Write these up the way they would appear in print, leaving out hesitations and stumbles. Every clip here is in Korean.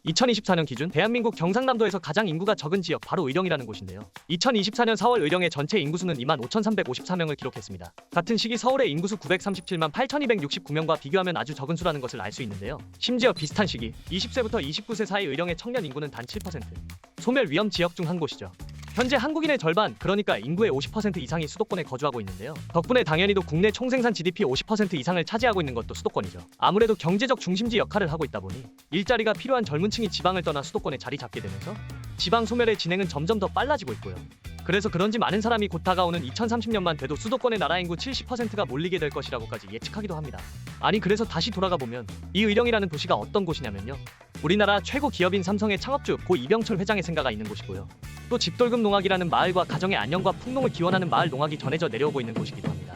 2024년 기준 대한민국 경상남도에서 가장 인구가 적은 지역 바로 의령이라는 곳인데요. 2024년 4월 의령의 전체 인구수는 25,354명을 기록했습니다. 같은 시기 서울의 인구수 937만 8,269명과 비교하면 아주 적은 수라는 것을 알 수 있는데요. 심지어 비슷한 시기 20세부터 29세 사이 의령의 청년 인구는 단 7%. 소멸 위험 지역 중 한 곳이죠. 현재 한국인의 절반, 그러니까 인구의 50% 이상이 수도권에 거주하고 있는데요. 덕분에 당연히도 국내 총생산 GDP 50% 이상을 차지하고 있는 것도 수도권이죠. 아무래도 경제적 중심지 역할을 하고 있다 보니 일자리가 필요한 젊은 층이 지방을 떠나 수도권에 자리 잡게 되면서 지방 소멸의 진행은 점점 더 빨라지고 있고요. 그래서 그런지 많은 사람이 곧 다가오는 2030년만 돼도 수도권의 나라 인구 70%가 몰리게 될 것이라고까지 예측하기도 합니다. 아니, 그래서 다시 돌아가 보면 이 의령이라는 도시가 어떤 곳이냐면요. 우리나라 최고 기업인 삼성의 창업주 고 이병철 회장의 생가가 있는 곳이고요. 또 집돌금 농악이라는 마을과 가정의 안녕과 풍농을 기원하는 마을 농악이 전해져 내려오고 있는 곳이기도 합니다.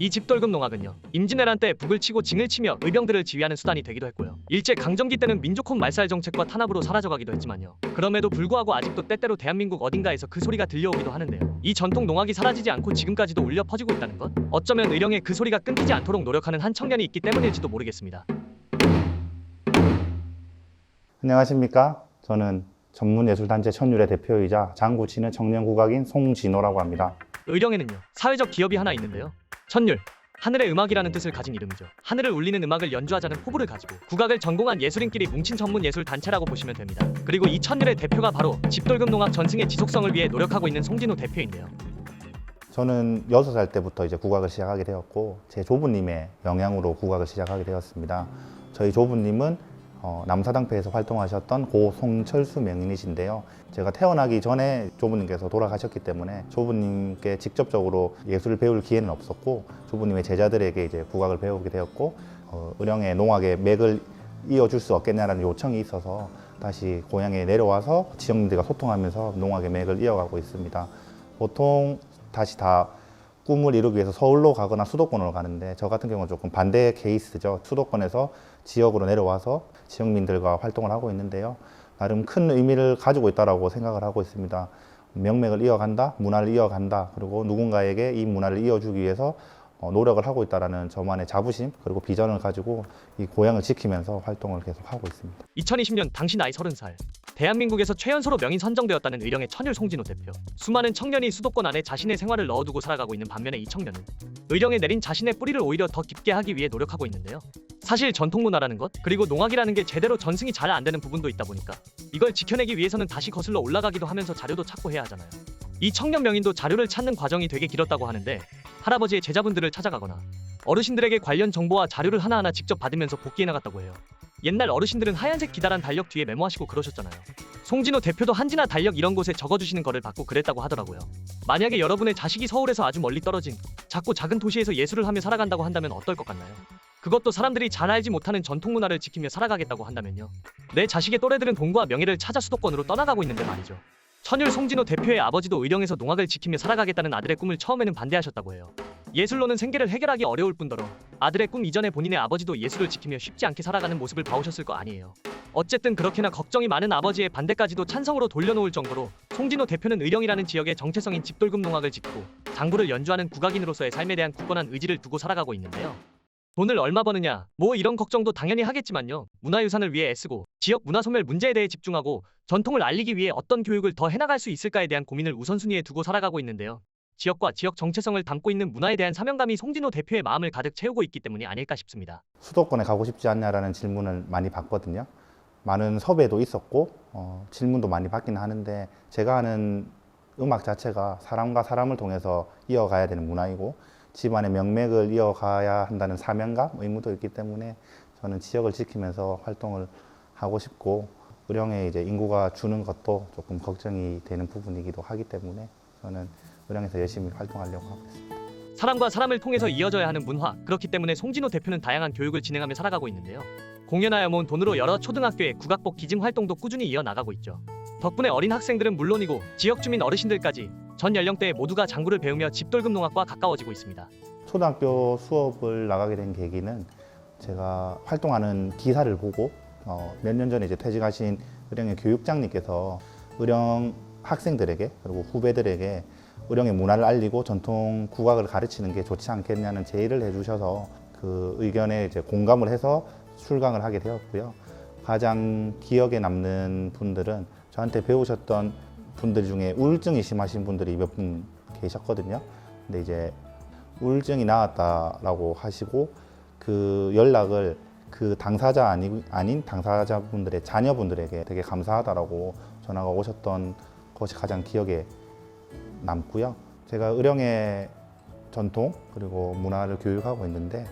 이 집돌금 농악은요, 임진왜란 때 북을 치고 징을 치며 의병들을 지휘하는 수단이 되기도 했고요. 일제 강점기 때는 민족혼 말살 정책과 탄압으로 사라져가기도 했지만요. 그럼에도 불구하고 아직도 때때로 대한민국 어딘가에서 그 소리가 들려오기도 하는데요. 이 전통 농악이 사라지지 않고 지금까지도 울려 퍼지고 있다는 것? 어쩌면 의령에 그 소리가 끊기지 않도록 노력하는 한 청년이 있기 때문일지도 모르겠습니다. 안녕하십니까? 저는 전문예술단체 천율의 대표이자 장구 치는 청년국악인 송진호라고 합니다. 의령에는요, 사회적 기업이 하나 있는데요. 천율, 하늘의 음악이라는 뜻을 가진 이름이죠. 하늘을 울리는 음악을 연주하자는 포부를 가지고 국악을 전공한 예술인끼리 뭉친 전문 예술 단체라고 보시면 됩니다. 그리고 이 천율의 대표가 바로 집돌금 농악 전승의 지속성을 위해 노력하고 있는 송진호 대표인데요. 저는 6살 때부터 이제 국악을 시작하게 되었고 제 조부님의 영향으로 국악을 시작하게 되었습니다. 저희 조부님은 남사당패에서 활동하셨던 고 송철수 명인이신데요. 제가 태어나기 전에 조부님께서 돌아가셨기 때문에 조부님께 직접적으로 예술을 배울 기회는 없었고 조부님의 제자들에게 이제 국악을 배우게 되었고 의령의 농악의 맥을 이어줄 수 없겠냐라는 요청이 있어서 다시 고향에 내려와서 지역민들과 소통하면서 농악의 맥을 이어가고 있습니다. 보통 다시 다 꿈을 이루기 위해서 서울로 가거나 수도권으로 가는데 저 같은 경우는 조금 반대 케이스죠. 수도권에서 지역으로 내려와서 지역민들과 활동을 하고 있는데요. 나름 큰 의미를 가지고 있다고 생각을 하고 있습니다. 명맥을 이어간다, 문화를 이어간다, 그리고 누군가에게 이 문화를 이어주기 위해서 노력을 하고 있다는 저만의 자부심 그리고 비전을 가지고 이 고향을 지키면서 활동을 계속 하고 있습니다. 2020년 당시 나이 30살. 대한민국에서 최연소로 명인 선정되었다는 의령의 천율 송진호 대표. 수많은 청년이 수도권 안에 자신의 생활을 넣어두고 살아가고 있는 반면에 이 청년은 의령에 내린 자신의 뿌리를 오히려 더 깊게 하기 위해 노력하고 있는데요. 사실 전통문화라는 것, 그리고 농악이라는 게 제대로 전승이 잘 안 되는 부분도 있다 보니까 이걸 지켜내기 위해서는 다시 거슬러 올라가기도 하면서 자료도 찾고 해야 하잖아요. 이 청년 명인도 자료를 찾는 과정이 되게 길었다고 하는데 할아버지의 제자분들을 찾아가거나 어르신들에게 관련 정보와 자료를 하나하나 직접 받으면서 복기해 나갔다고 해요. 옛날 어르신들은 하얀색 기다란 달력 뒤에 메모하시고 그러셨잖아요. 송진호 대표도 한지나 달력 이런 곳에 적어주시는 거를 받고 그랬다고 하더라고요. 만약에 여러분의 자식이 서울에서 아주 멀리 떨어진 작고 작은 도시에서 예술을 하며 살아간다고 한다면 어떨 것 같나요? 그것도 사람들이 잘 알지 못하는 전통문화를 지키며 살아가겠다고 한다면요. 내 자식의 또래들은 돈과 명예를 찾아 수도권으로 떠나가고 있는데 말이죠. 천율 송진호 대표의 아버지도 의령에서 농악을 지키며 살아가겠다는 아들의 꿈을 처음에는 반대하셨다고 해요. 예술로는 생계를 해결하기 어려울 뿐더러 아들의 꿈 이전에 본인의 아버지도 예술을 지키며 쉽지 않게 살아가는 모습을 봐오셨을 거 아니에요. 어쨌든 그렇게나 걱정이 많은 아버지의 반대까지도 찬성으로 돌려놓을 정도로 송진호 대표는 의령이라는 지역의 정체성인 집돌금 농악을 짓고 장구를 연주하는 국악인으로서의 삶에 대한 굳건한 의지를 두고 살아가고 있는데요. 돈을 얼마 버느냐, 뭐 이런 걱정도 당연히 하겠지만요. 문화유산을 위해 애쓰고 지역 문화소멸 문제에 대해 집중하고 전통을 알리기 위해 어떤 교육을 더 해나갈 수 있을까에 대한 고민을 우선순위에 두고 살아가고 있는데요. 지역과 지역 정체성을 담고 있는 문화에 대한 사명감이 송진호 대표의 마음을 가득 채우고 있기 때문이 아닐까 싶습니다. 수도권에 가고 싶지 않냐라는 질문을 많이 받거든요. 많은 섭외도 있었고 질문도 많이 받긴 하는데 제가 하는 음악 자체가 사람과 사람을 통해서 이어가야 되는 문화이고 집안의 명맥을 이어가야 한다는 사명감, 의무도 있기 때문에 저는 지역을 지키면서 활동을 하고 싶고 의령에 이제 인구가 주는 것도 조금 걱정이 되는 부분이기도 하기 때문에 저는 의령에서 열심히 활동하려고 하고 있습니다. 사람과 사람을 통해서 이어져야 하는 문화, 그렇기 때문에 송진호 대표는 다양한 교육을 진행하며 살아가고 있는데요. 공연하여 모은 돈으로 여러 초등학교의 국악복 기증 활동도 꾸준히 이어나가고 있죠. 덕분에 어린 학생들은 물론이고 지역 주민 어르신들까지 전 연령대의 모두가 장구를 배우며 집돌금 농악과 가까워지고 있습니다. 초등학교 수업을 나가게 된 계기는 제가 활동하는 기사를 보고 몇 년 전에 이제 퇴직하신 의령의 교육장님께서 의령 학생들에게 그리고 후배들에게 의령의 문화를 알리고 전통 국악을 가르치는 게 좋지 않겠냐는 제의를 해주셔서 그 의견에 이제 공감을 해서 출강을 하게 되었고요. 가장 기억에 남는 분들은 저한테 배우셨던 분들 중에 우울증이 심하신 분들이 몇 분 계셨거든요. 근데 이제 우울증이 나았다라고 하시고 그 연락을 그 당사자 아닌 당사자분들의 자녀분들에게 되게 감사하다라고 전화가 오셨던 것이 가장 기억에 남고요. 제가 의령의 전통 그리고 문화를 교육하고 있는데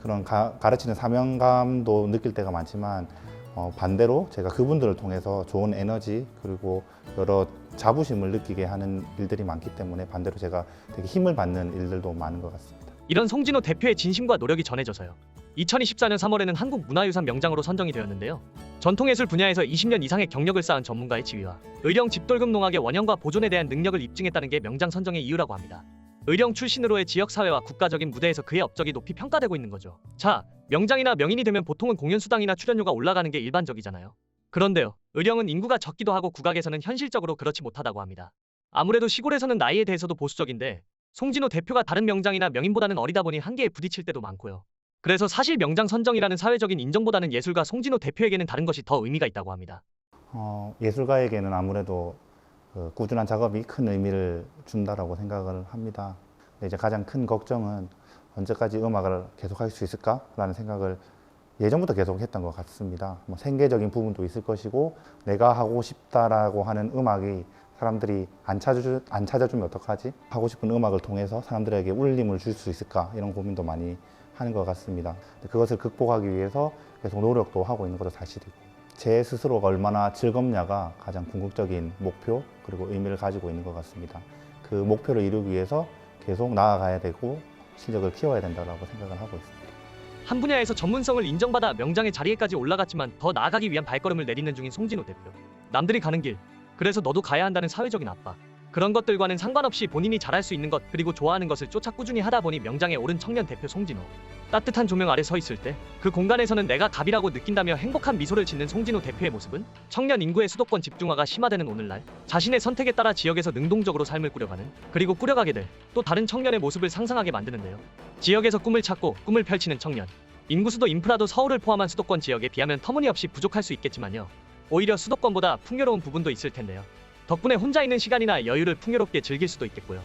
그런 가르치는 사명감도 느낄 때가 많지만 반대로 제가 그분들을 통해서 좋은 에너지 그리고 여러 자부심을 느끼게 하는 일들이 많기 때문에 반대로 제가 되게 힘을 받는 일들도 많은 것 같습니다. 이런 송진호 대표의 진심과 노력이 전해져서요. 2024년 3월에는 한국문화유산 명장으로 선정이 되었는데요. 전통예술 분야에서 20년 이상의 경력을 쌓은 전문가의 지휘와 의령 집돌금 농악의 원형과 보존에 대한 능력을 입증했다는 게 명장 선정의 이유라고 합니다. 의령 출신으로의 지역사회와 국가적인 무대에서 그의 업적이 높이 평가되고 있는 거죠. 자, 명장이나 명인이 되면 보통은 공연수당이나 출연료가 올라가는 게 일반적이잖아요. 그런데요, 의령은 인구가 적기도 하고 국악에서는 현실적으로 그렇지 못하다고 합니다. 아무래도 시골에서는 나이에 대해서도 보수적인데 송진호 대표가 다른 명장이나 명인보다는 어리다 보니 한계에 부딪힐 때도 많고요. 그래서 사실 명장 선정이라는 사회적인 인정보다는 예술가 송진호 대표에게는 다른 것이 더 의미가 있다고 합니다. 예술가에게는 아무래도 그 꾸준한 작업이 큰 의미를 준다라고 생각을 합니다. 근데 이제 가장 큰 걱정은 언제까지 음악을 계속할 수 있을까라는 생각을 예전부터 계속 했던 것 같습니다. 뭐 생계적인 부분도 있을 것이고 내가 하고 싶다라고 하는 음악이 사람들이 안 찾아주면 어떡하지? 하고 싶은 음악을 통해서 사람들에게 울림을 줄 수 있을까? 이런 고민도 많이 하는 것 같습니다. 그것을 극복하기 위해서 계속 노력도 하고 있는 것도 사실이고 제 스스로가 얼마나 즐겁냐가 가장 궁극적인 목표 그리고 의미를 가지고 있는 것 같습니다. 그 목표를 이루기 위해서 계속 나아가야 되고 실력을 키워야 된다고 생각을 하고 있습니다. 한 분야에서 전문성을 인정받아 명장의 자리에까지 올라갔지만 더 나아가기 위한 발걸음을 내딛는 중인 송진호 대표. 남들이 가는 길, 그래서 너도 가야 한다는 사회적인 압박. 그런 것들과는 상관없이 본인이 잘할 수 있는 것 그리고 좋아하는 것을 쫓아 꾸준히 하다 보니 명장에 오른 청년 대표 송진호. 따뜻한 조명 아래 서 있을 때 그 공간에서는 내가 갑이라고 느낀다며 행복한 미소를 짓는 송진호 대표의 모습은 청년 인구의 수도권 집중화가 심화되는 오늘날 자신의 선택에 따라 지역에서 능동적으로 삶을 꾸려가는 그리고 꾸려가게 될 또 다른 청년의 모습을 상상하게 만드는데요. 지역에서 꿈을 찾고 꿈을 펼치는 청년. 인구수도 인프라도 서울을 포함한 수도권 지역에 비하면 터무니없이 부족할 수 있겠지만요. 오히려 수도권보다 풍요로운 부분도 있을 텐데요. 덕분에 혼자 있는 시간이나 여유를 풍요롭게 즐길 수도 있겠고요.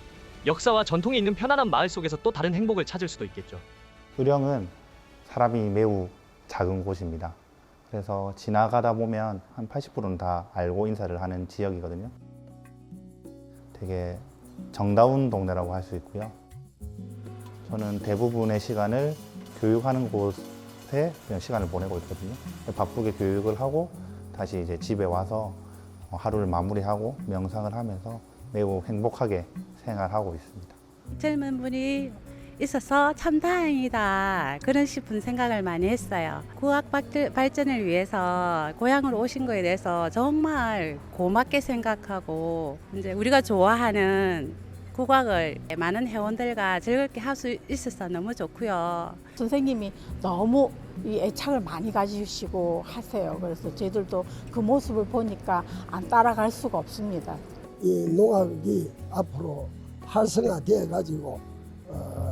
역사와 전통이 있는 편안한 마을 속에서 또 다른 행복을 찾을 수도 있겠죠. 의령은 사람이 매우 작은 곳입니다. 그래서 지나가다 보면 한 80%는 다 알고 인사를 하는 지역이거든요. 되게 정다운 동네라고 할 수 있고요. 저는 대부분의 시간을 교육하는 곳에 그냥 시간을 보내고 있거든요. 바쁘게 교육을 하고 다시 이제 집에 와서 하루를 마무리하고 명상을 하면서 매우 행복하게 생활하고 있습니다. 젊은 분이 있어서 참 다행이다 그런 싶은 생각을 많이 했어요. 국악 발전을 위해서 고향으로 오신 거에 대해서 정말 고맙게 생각하고 이제 우리가 좋아하는 국악을 많은 회원들과 즐겁게 할 수 있어서 너무 좋고요. 선생님이 너무 이 애착을 많이 가지시고 하세요. 그래서 저희들도 그 모습을 보니까 안 따라갈 수가 없습니다. 이 농악이 앞으로 활성화되어 가지고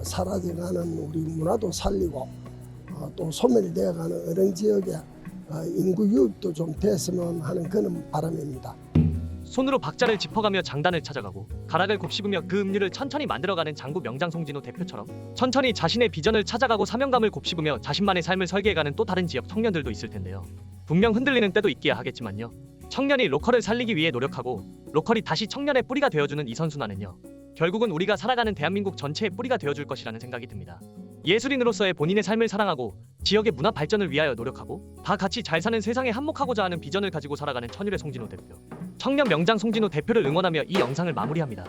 사라져가는 우리 문화도 살리고 또 소멸되어가는 어령 지역의 인구 유입도 좀 됐으면 하는 그런 바람입니다. 손으로 박자를 짚어가며 장단을 찾아가고 가락을 곱씹으며 그 음률을 천천히 만들어가는 장구 명장 송진호 대표처럼 천천히 자신의 비전을 찾아가고 사명감을 곱씹으며 자신만의 삶을 설계해가는 또 다른 지역 청년들도 있을 텐데요. 분명 흔들리는 때도 있기야 하겠지만요. 청년이 로컬을 살리기 위해 노력하고 로컬이 다시 청년의 뿌리가 되어주는 이 선순환은요. 결국은 우리가 살아가는 대한민국 전체의 뿌리가 되어줄 것이라는 생각이 듭니다. 예술인으로서의 본인의 삶을 사랑하고 지역의 문화 발전을 위하여 노력하고 다 같이 잘 사는 세상에 한몫하고자 하는 비전을 가지고 살아가는 천일의 송진호 대표. 청년 명장 송진호 대표를 응원하며 이 영상을 마무리합니다.